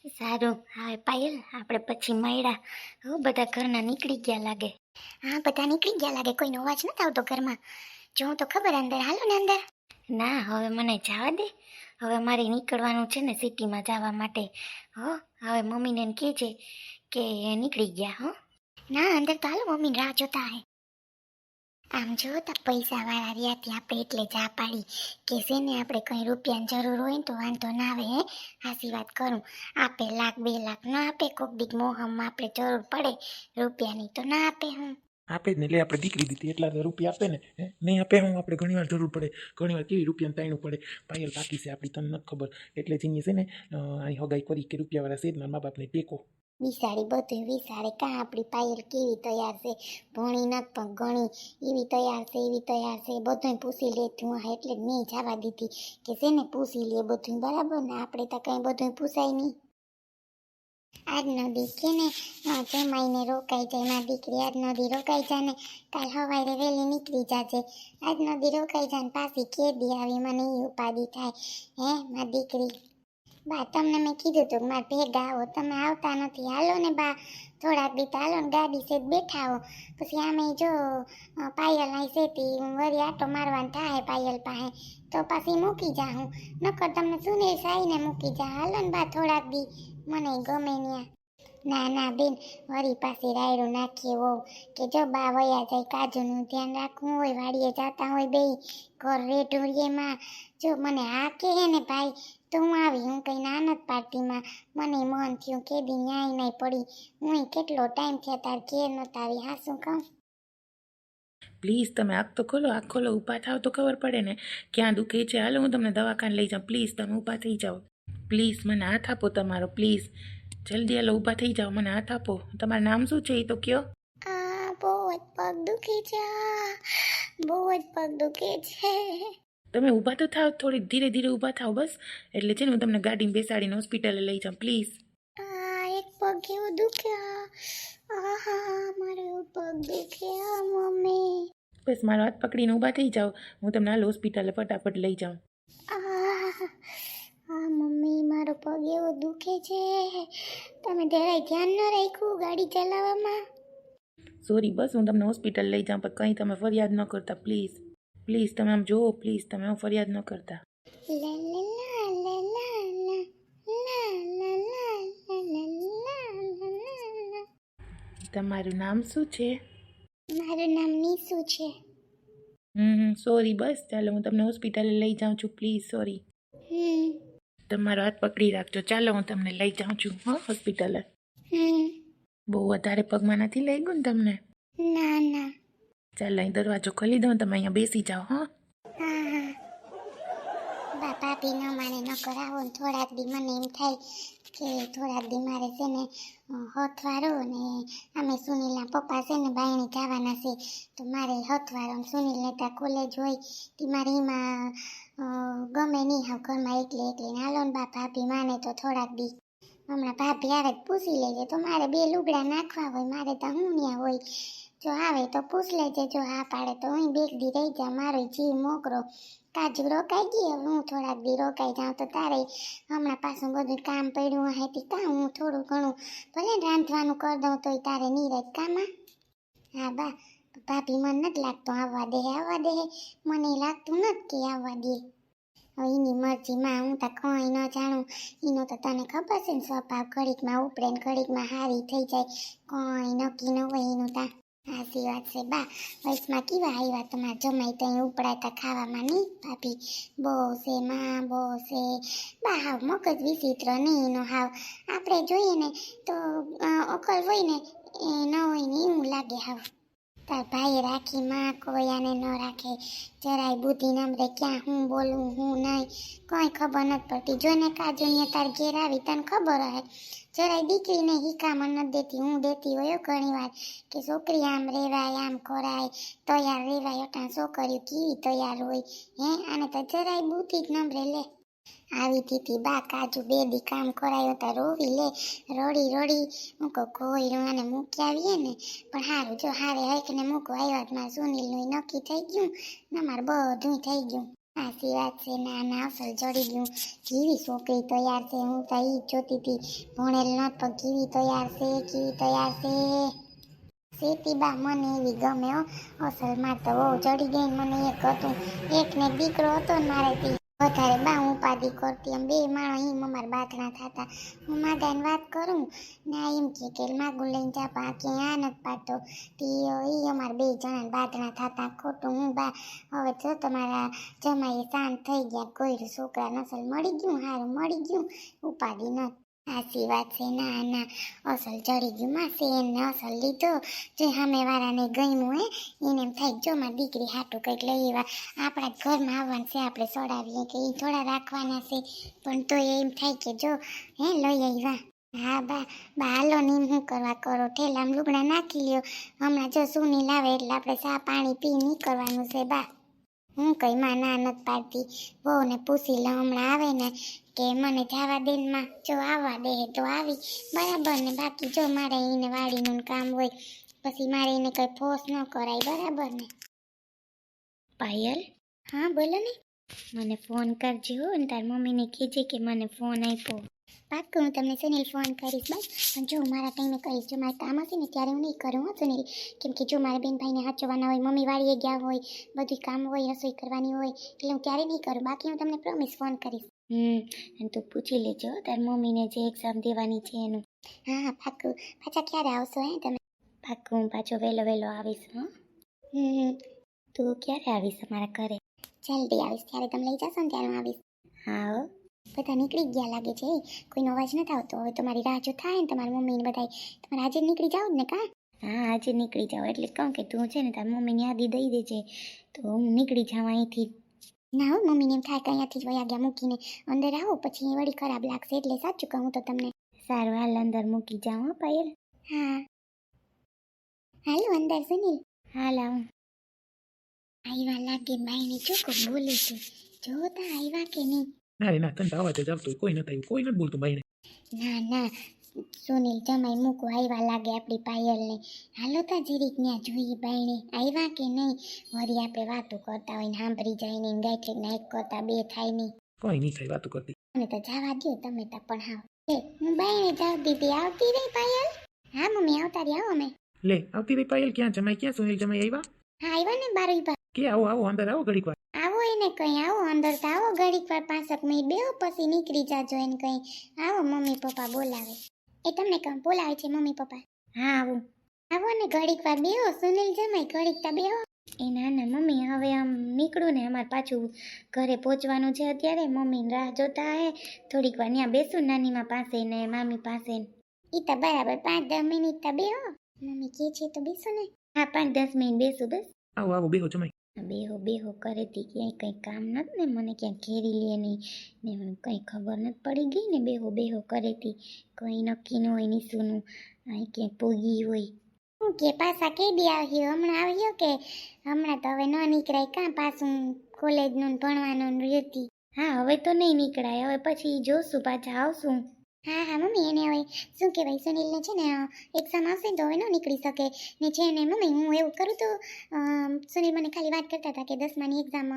સારું, હવે પાયલ આપણે પછી મળ્યા. હો બધા ઘરના નીકળી ગયા લાગે. હા, બધા નીકળી ગયા લાગે, કોઈનો અવાજ નથી આવતો ઘરમાં. જો તો ખબર અંદર, હાલો ને અંદર. ના, હવે મને જવા દે. હવે મારે નીકળવાનું છે ને સિટીમાં જવા માટે. હો, હવે મમ્મીને કહેજે કે નીકળી ગયા. હો ના, અંદર તો હાલો, મમ્મીને રાહ જોતા હે. આમ જો તા પૈસાવાળા રહ્યા ત્યાં આપણે એટલે જા પાડી કે છે ને આપણે કંઈ રૂપિયાની જરૂર હોય ને તો વાંધો ના આવે. હે હાસી વાત કરું, આપે 1,00,000 2,00,000 ના આપે, કોક દીક મોહમમાં આપણે જરૂર પડે રૂપિયાની તો ના આપે. હું આપે જ ને, એટલે આપણે દીકરી દીધી એટલા તો રૂપિયા આપે ને. નહીં આપે હું આપણે ઘણી વાર જરૂર પડે, ઘણી વાર કેવી રૂપિયાનું તાણવું પડે. પાયલ બાકી છે આપણી, તને નથી ખબર. એટલે જ છે ને અહીં હગાઈ કરી કે રૂપિયાવાળા છે જ મા બાપને ટેકો. વિસાડી બધું વિસાડે. કાં આપણી પાયલ કેવી તૈયાર છે, ભણી નથી પણ ઘણી એવી તૈયાર છે, એવી તૈયાર છે. બધું પૂછી લેતું હા, એટલે જ મેં જવા દીધી કે છે ને પૂછી લે બધું, બરાબર ને. આપણે તો કંઈ બધું પૂછાય નહીં. આજનો દી કે ને જમાઈને રોકાઈ જાય મારી દીકરી, આજનો દી રોકાઈ જાય ને કાલ સવારે વહેલી નીકળી જાજે. આજનો દી રોકાઈ જાય ને પાછી કેદી આવી, મને એ ઉપાધિ થાય. હે મારી દીકરી. બા, તમને મેં કીધું તું મારે ભેગા આવો, તમે આવતા નથી. હાલો ને બા, થોડાક દી તો હાલો ને, ગાડી સેટ બેઠા આવો. પછી આમે જો પાયલ અહીં સેતી વળી આટો મારવાનું થાય પાયલ પાસે, તો પાછી મૂકી જા હું. નકર તમને સુનેર સાઈને મૂકી જા. હાલો ને બા, થોડાક દી મને ગમે ન્યા. ના ના બેન, વળી પાછી રાયડું નાખીએ વહુ કે જો બા વયા જાય, કાજુનું ધ્યાન રાખવું હોય, વાડીએ જતા હોય બે ઘર રેઢોળીએમાં. જો મને હા કહે ને ભાઈ તો હું આવી, હું કંઈ ના નથી પાડતીમાં. મને મન થયું કે દી ન્યાય નહીં પડી, હું કેટલો ટાઈમ થયા તાર ઘેર નહોતા આવી. હા શું કહું. પ્લીઝ તમે આંખ તો ખોલો, આંખ ખોલો, ઊભા થાવ તો ખબર પડે ને ક્યાં દુખે છે. હાલો હું તમને દવાખાને લઈ જાઉં. પ્લીઝ તમે ઊભા થઈ જાઓ. પ્લીઝ મને હાથ આપો તમારો, પ્લીઝ જલ્દી. હાલો ઊભા થઈ જાઓ, મને હાથ આપો. તમારું નામ શું છે એ તો કયો. બહુ જ પગ દુખે છે, બહુ જ પગ દુખે છે. તમે ઊભા તો થાવ, થોડીક ધીરે ધીરે ઊભા થાવ બસ. એટલે છે ને હું તમને ગાડીમાં બેસાડીને હોસ્પિટલે લઈ જાઉં, પ્લીઝ. એક પગ એવો દુખે, મારો પગ દુખે મમ્મી. બસ મારો હાથ પકડીને ઊભા થઈ જાઓ, હું તમને હાલ હોસ્પિટલે ફટાફટ લઈ જાઉં. મમ્મી, મારો પગ એવો દુખે છે, તમે જરાય ધ્યાન ન રાખ્યું ગાડી ચલાવવામાં. સોરી, બસ હું તમને હોસ્પિટલ લઈ જાઉં, પણ કંઈ તમે ફરિયાદ ન કરતા, પ્લીઝ. પ્લીઝ તમે આમ જુઓ, પ્લીઝ તમે આમ ફરિયાદ ન કરતા. તમારું નામ શું છે. મારું નામ નીસુ છે. સોરી, બસ ચાલો હું તમને હોસ્પિટલે લઈ જાઉં છું, પ્લીઝ. સોરી. તમારો હાથ પકડી રાખજો, ચાલો હું તમને લઈ જાઉં છું હા હોસ્પિટલે. બહુ વધારે પગમાં નથી લાગ્યું ને તમને. ના ના. ચાલો અહીં દરવાજો ખોલી દઉં, તમે અહીંયા બેસી જાઓ. હા ભાભી ન માને ન કરાવો ને થોડાક દી. મને એમ થાય કે થોડાક દી મારે છે ને હથવારો ને અમે સુનિલના પપ્પા છે ને બાયણી જવાના છે, તો મારે હથવારો ને સુનિલને ત્યાં કોલેજ હોય તે મારે એમાં ગમે નહીં હાવ ઘરમાં એકલી એકલી. હાલો ને ભાભી માને તો થોડાક દી. હમણાં ભાભી આવે જ પૂછી લેજે, તો મારે 2 લુગડા નાખવા હોય, મારે તો હું ન્યા હોય. જો આવે તો પૂછ લેજે, જો હા પાડે તો હું 2 દી રહી જા. મારો જીવ મોકરો. કાજુ રોકાઈ ગઈ, હવે હું થોડાક દી રોકાઈ જાઉં તો તારે હમણાં પાછું બધું કામ પડ્યું હે તે કાં હું થોડું ઘણું ભલે રાંધવાનું કરી દઉં તોય તારે નીરજ કામાં. હા બા, ભાભી મને નથી લાગતું આવવા દે. મને લાગતું નથી કે આવવા દે. હવે એની મરજીમાં, હું તો કંઈ ન જાણું. એનો તો તને ખબર છે ને સ્વભાવ, ઘડીકમાં ઉપડે ને ઘડીકમાં હારી થઈ જાય, કંઈ નક્કી ન હોય એનું તા. સાચી વાત છે બા. વયસમાં કેવા આવ્યા તમારા જમાઈ, તો અહીં ઉપડાતા ખાવામાં નહીં ભાભી. બહુ છે માં, બહુ છે બા. હાવ મગજ વિચિત્ર નહીં એનો હાવ. આપણે જોઈએ ને તો અકલ હોય ને એ ન હોય ને એવું લાગે હાવ. તાર ભાઈ રાખી માં, કોઈ આને ન રાખે. જરાય બુદ્ધિ નમરે, ક્યાં હું બોલું હું નહીં કંઈ ખબર નથી પડતી. જોઈને કાજુને તાર ઘેર આવી તને ખબર હે, જરાય દીકરીને હિકામણ નથી દેતી. હું દેતી હોય ઘણી વાર કે છોકરી આમ રેવાય, આમ કરાય, તૈયાર રેવાય. અટાણ છોકરીઓ કેવી તૈયાર હોય હે, આને તો જરાય બુદ્ધિ જ નમરે. લે આવી દીધી બા કાજુ 2 દી કામ કરાયો તો રોવી લે, રડી રડી. હું કહું કોઈ આને મૂકી આવીએ ને, પણ સારું જો હારે હકને મૂકવા આવ્યા. મારા સુનિલનું નક્કી થઈ ગયું ને, અમારે બધું થઈ ગયું. સાચી વાત છે. ના ના અસલ જડી ગયું. કેવી છોકરી તૈયાર છે, હું તો ઈ જ જોતી હતી. ભણેલ નત પણ કેવી તૈયાર છે, કેવી તૈયાર છે. સેતીબા મને એવી ગમે હો. અસલ માં તો બહુ જડી ગઈ. મને એક હતું, એક ને દીકરો હતો ને મારે થી વધારે બા ઉપાધિ કરતી. એમ બે માણસ એમ અમારે બાથણા થતા. હું માદાને વાત કરું ના એમ કે માગું લઈને જા પા કે આ નથી પાડતો. ઈ અમારે બે જણા બાથણા થતા. ખોટું હું બા હવે જો તમારા જમાઈ શાંત થઈ ગયા. કોઈ છોકરા નસલ મળી ગયું, હારું મળી ગયું, ઉપાધિ ન. સાચી વાત છે. ના ના અસલ ચડી ગયું માં છે એને અસલ લીધો. જે સામે વાળાને ગમ્યું હે એને એમ થાય જો મારી દીકરી હાટું કંઈક લઈ આવ્યા. આપણા જ ઘરમાં આવવાનું છે, આપણે સોડાવીએ કે એ થોડા રાખવાના છે. પણ તો એમ થાય કે જો હે લઈ આવ્યા. હા બા હાલો ને એમ શું કરવા કરો. ઠેલામાં લુગડા નાખી લ્યો. હમણાં જો સુની લાવે એટલે આપણે ચા પાણી પી નીકળવાનું છે બા. હું કઈ માં ના નથી પાડતી. બહુ ને પૂછી લો હમણાં આવે ને કે મને જવા દે માં. જો આવવા દે તો આવી બરાબર ને. બાકી જો મારે એને વાડીનું કામ હોય પછી મારે એને કઈ ફોર્સ ન કરાય. બરાબર ને. પાયલ, હા બોલો ને. મને ફોન કરજો અને તાર મમ્મીને કહેજે કે મને ફોન આપ્યો. પાક્કું હું તમને સુનિલ ફોન કરીશ બસ. પણ જો મારા ટાઈમે કહીશ. જો મારે કામ હશે ને ત્યારે હું નહીં કરું હો સુનિલ. કેમ કે જો મારા બેન ભાઈને હાચવાના હોય, મમ્મી વાળીએ ગયા હોય, બધું કામ હોય, રસોઈ કરવાની હોય એટલે હું ક્યારે નહીં કરું. બાકી હું તમને પ્રોમિસ ફોન કરીશ. અને તું પૂછી લેજો તાર મમ્મીને જે એક્ઝામ દેવાની છે એનું. હા પાક્કું. પાછા ક્યારે આવશો હે તમે? પાક્કું હું પાછો વહેલો આવીશ. હા તું ક્યારે આવીશ અમારા ઘરે? જલ્દી આવીશ. ત્યારે તમે લઈ જશો ને ત્યારે હું આવીશ. હા હો. બધા નીકળી ગયા લાગે છે. કોઈનો અવાજ નથી આવતો. હવે તમારી રાહ જો થાય ને તમારી મમ્મી ને બધા તમારે આજે નીકળી જાવ ને કા? હા આજે નીકળી જાવ એટલે કહું કે તું છે ને તાર મમ્મીની યાદી દઈ દેજે તો હું નીકળી જાઉં અહીંથી. ના હો મમ્મીને એમ થાય કે અહીંયાથી જ વયા ગયા મૂકીને અંદર આવો પછી વળી ખરાબ લાગશે. એટલે સાચું કહું તો તમને. સારું હાલ અંદર મૂકી જાઉં હો પાયલ. હા હાલો અંદર સુનિલ. હાલ આવું. આવ્યા લાગે બાઈને ચોખ્ખો બોલે છે. જોતા આવ્યા કે નહીં? ના રે ના, તને તો અવાજ જ આવતો હોય. કોઈ નથી આવ્યું, કોઈ નથી બોલતું બાઈને. ના ના સુનિલ જમાઈ મૂકો આવ્યા લાગે આપણી પાયલને. હાલો તા જીરીક ત્યાં જોઈએ બાઈને આવ્યા કે નહીં. વળી આપણે વાતો કરતા હોય ને સાંભળી જાય ને ગાયત્રી નાઈક કરતા બે થાય નહીં. કોઈ નહીં થાય વાતો કરતી. મને તો જવા દો તમે તો પણ હાવ. હું બાઈને જાઉં દીદી. આવતી રહી પાયલ. હા મમ્મી આવતા રહી. આવો અમે. લે આવતી રહી પાયલ. ક્યાં જમાઈ, ક્યાં સુનિલ જમાઈ આવ્યા? હા આવ્યા ને બાર ઉભા. કે આવો આવો અંદર આવો ઘડીક વાર. આવો એને કઈ આવો અંદર તો આવો ઘડીક વાર 5 મિનિટ બેહો પછી નીકળી જાજો. એને કઈ આવો મમ્મી પપ્પા બોલાવે. એ તમને કહું બોલાવે છે મમ્મી પપ્પા. હા આવું. આવો ને ઘડીક વાર બેહો. સુનિલ જમાઈ ઘડીક તા બેહો. એ ના ના મમ્મી હવે આમ નીકળું ને અમારે પાછું ઘરે પહોંચવાનું છે અત્યારે. મમ્મીને રાહ જોતા હે. થોડીક વાર ત્યાં બેસું નાનીમાં પાસે ને મામી પાસે. ઈ તો બરાબર 5-10 મિનિટ તા બેહો. મમ્મી કે છે તો બેસો ને. હા 5-10 મિનિટ બેસું બસ. આવો આવો બેહો જમાઈ. બેહો કરેતી ક્યાંય કંઈ કામ નથી ને મને ક્યાંક ઘેરી લે નહીં ને મને કંઈ ખબર નથી પડી ગઈ ને બેહો કરેતી કંઈ નક્કી ન હોય નીસુનું અહીં ક્યાંક પોગી હોય. હું કે પાછા કે દી આવ્યો? હમણાં આવ્યો કે હમણાં તો હવે ન નીકળાય કાં પાછું કોલેજનું ને ભણવાનું રહેતી. હા હવે તો નહીં નીકળાય. હવે પછી જોશું પાછા આવશું. હા મમ્મી એને હવે શું કહેવાય સુનિલને છે ને એક્ઝામ આવશે ને તો હવે ન નીકળી શકે ને છે ને મમ્મી હું એવું કરું તો સુનિલ મને ખાલી વાત કરતા હતા કે 10માની એક્ઝામ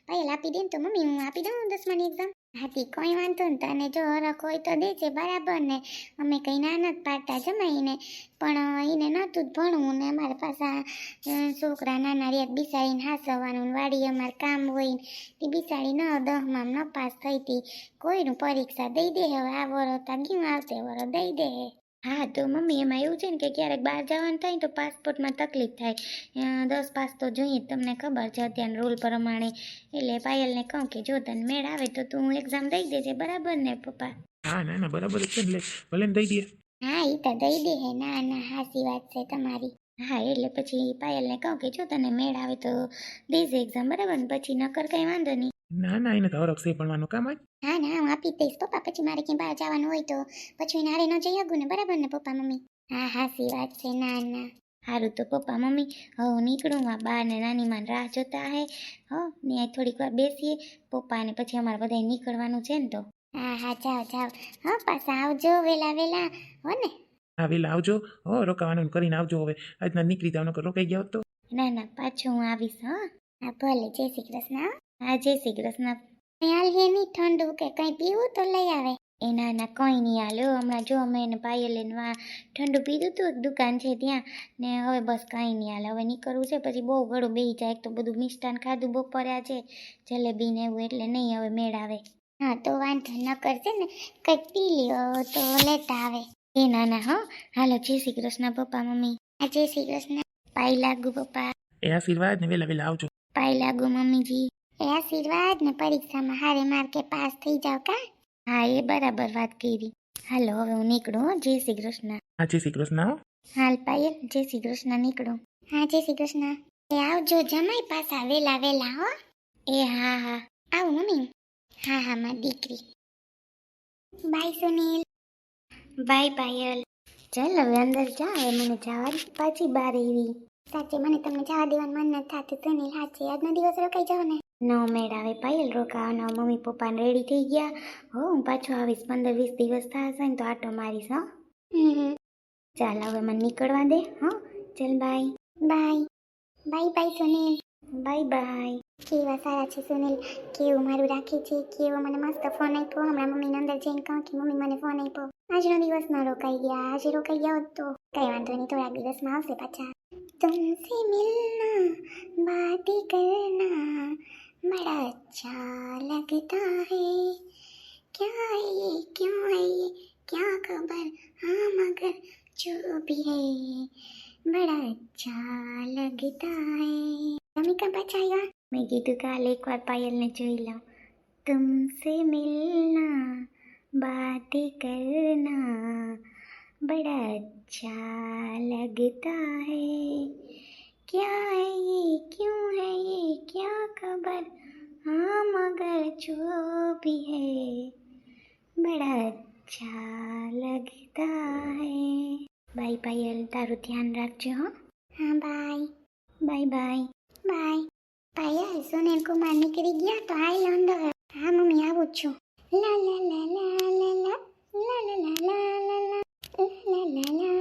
પાયલ આપી દે ને તો મમ્મી હું આપી દઉં 10માની એક્ઝામ. હાથી કોઈ વાંધો ને તને જો હરખ હોય તો દેજે બરાબર ને. અમે કંઈ ના નથી પાડતા જમાઈને પણ એને નહોતું જ ભણવું ને અમારે પાછા છોકરા નાના રેત બિસાડીને હાસવવાનું ને વાડી અમારે કામ હોય ને બિસાડી 10માં ન પાસ થઈ હતી. કોઈનું પરીક્ષા દઈ દે હવે. આ વરસ ગયું આવતે વરસ દઈ દે. હા તો મમ્મી એમાં એવું છે ને કે ક્યારેક બહાર જવાનું થાય તો પાસપોર્ટમાં તકલીફ થાય. 10 પાસ તો જોઈએ તમને ખબર છે અત્યારના રૂલ પ્રમાણે. એટલે પાયલને કહું કે જો તને મેળ આવે તો તું એક્ઝામ દઈ દેજે બરાબર ને પપ્પા? હા ના ના બરાબર જ છે ને. લે ભલે ને દઈ દે. હા એ તો દઈ દે હે. ના ના સાચી વાત છે તમારી. હા એટલે પછી પાયલને કહું કે જો તને મેળ આવે તો દેજે એક્ઝામ બરાબર ને. પછી નકર કંઈ વાંધો નહીં. ના ના એને તો હરખ છે ભણવાનું કામ જ. હા ના હું આપી દઈશ પપ્પા. પછી મારે ક્યાંય બહાર જવાનું હોય તો પછી એને હારે ન જઈ શકું ને બરાબર ને પપ્પા મમ્મી? હા સાચી વાત છે. ના ના સારું તો પપ્પા મમ્મી હવે નીકળું. આ બા ને નાનીમાં રાહ જોતા હે. ને થોડીક વાર બેસીએ પપ્પા ને પછી અમારે બધાય નીકળવાનું છે ને તો. હા જાઓ. હા પાછા આવજો વેલા હો ને. હા વેલા આવજો. રોકાવાનું કરીને આવજો. હવે આજના નીકળી જાવ નકર રોકાઈ ગયા હોત તો. ના પાછું હું આવીશ. હા ભલે. જય શ્રી કૃષ્ણ. હા જય શ્રી કૃષ્ણ. હાલ હે નહીં ઠંડુ કે કંઈ પીવું તો લઈ આવે. એ ના ના કંઈ નહીં હાલ્યો. હમણાં જો અમે એને પાયલે ઠંડુ પીધું હતું, એક દુકાન છે ત્યાં ને હવે બસ કાંઈ નહીં હાલે. હવે નીકળવું છે પછી બહુ ગળું બેસી જાય. એક તો બધું મિષ્ટાન ખાધું બપોરે છે જલેબી ને એવું, એટલે નહીં હવે મેળ આવે. હા તો વાંધો ન કરશે ને કંઈક પી લ્યો તો લેતા આવે. એ ના ના હો. હાલો જય શ્રી કૃષ્ણ પપ્પા મમ્મી. હા જય શ્રી કૃષ્ણ. પાઈ લાગુ પપ્પા. એ આશીર્વાદ ને વહેલા વહેલા આવજો. પાઈ લાગુ મમ્મીજી. એ આશીર્વાદ ને પરીક્ષામાં હારે માર્કે પાસ થઈ જાવ કા. હા એ બરાબર વાત કરી. હાલો હવે હું નીકળું હો. જય શ્રી કૃષ્ણ. હા જય શ્રી કૃષ્ણ હો. હાલ પાયલ જય શ્રી કૃષ્ણ નીકળું. હા જય શ્રી કૃષ્ણ. એ આવજો જમાઈ પાછા વેલા વેલા હો. એ હા હા આવું મમ્મી. હા હા મારી દીકરી. બાય સુનિલ. બાય પાયલ. ચાલ હવે અંદર જા. હવે મને જવા પાછી બાર એવી. સાચે મને તમને જવા દેવાનું મન નથી થતું સુનિલ. સાચે આજનો દિવસ રોકાઈ જાવ ને. નો મેળ આવે પાયલ રોકાવાનો. મમ્મી પપ્પાને રેડી થઈ ગયા. હો હું પાછો આવીશ 15-20 દિવસ થશે ને તો આટો મારીશ. હો ચાલ હવે મને નીકળવા દે. હા ચાલ by bye. Bye by Sunil. Bye bye. કેવા સારા છે સુનિલ, કેવું મારું રાખે છે, કેવો મને મસ્ત ફોન આપ્યો. હમણાં મમ્મીને અંદર જઈને કહું કે મમ્મી મને ફોન આપ્યો. આજનો દિવસ ન રોકાઈ ગયા. આજે રોકાઈ ગયા હોત તો કઈ વાંધો નહીં, થોડાક દિવસમાં આવશે પાછા. तुमसे मिलना बातें करना बड़ा अच्छा लगता है. क्या है ये क्यों है ये क्या खबर हाँ मगर जो भी है बड़ा अच्छा लगता है. તમે કબ બચાયા? મેં કીધું કાલે એકવાર પાયલને જોઈ લઉં. तुमसे मिलना बातें करना बड़ा अच्छा लगता है. क्या है ये क्यों है ये क्या खबर हाँ मगर जो भी है बड़ा अच्छा लगता है. બાય પાયલ, તારું ધ્યાન રાખજો હો. હા bye. Bye bye. Bye. Payal Sunil Kumar નીકળી ગયા તો હાલ અંદર. હા મમ્મી આવું જ છું. લા લા લા લા લા લા લા લા લા લા લા લા લા લા લા